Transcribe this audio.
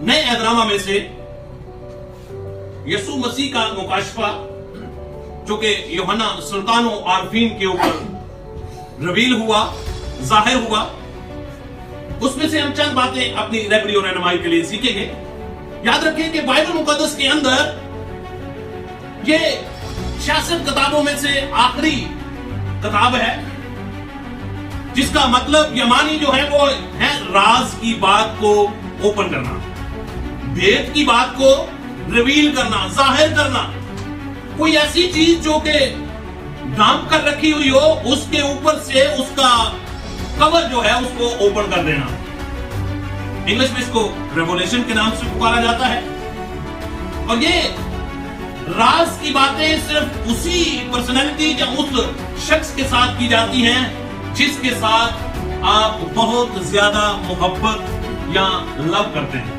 نئے عہدنامہ میں سے یسوع مسیح کا مکاشفہ جو کہ یوحنا سلطان و عارفین کے اوپر ریویل ہوا، ظاہر ہوا، اس میں سے ہم چند باتیں اپنی رہبری اور رہنمائی کے لیے سیکھیں گے۔ یاد رکھیں کہ بائبل مقدس کے اندر یہ 66 کتابوں میں سے آخری کتاب ہے، جس کا مطلب یا معنی جو ہے وہ ہے راز کی بات کو اوپن کرنا، بھید کی بات کو ریویل کرنا، ظاہر کرنا۔ کوئی ایسی چیز جو کہ ڈھانپ کر رکھی ہوئی ہو، اس کے اوپر سے اس کا کور جو ہے اس کو اوپن کر دینا۔ انگلش میں اس کو ریولیشن کے نام سے پکارا جاتا ہے۔ اور یہ راز کی باتیں صرف اسی پرسنالٹی یا اس شخص کے ساتھ کی جاتی ہیں جس کے ساتھ آپ بہت زیادہ محبت یا لو کرتے ہیں۔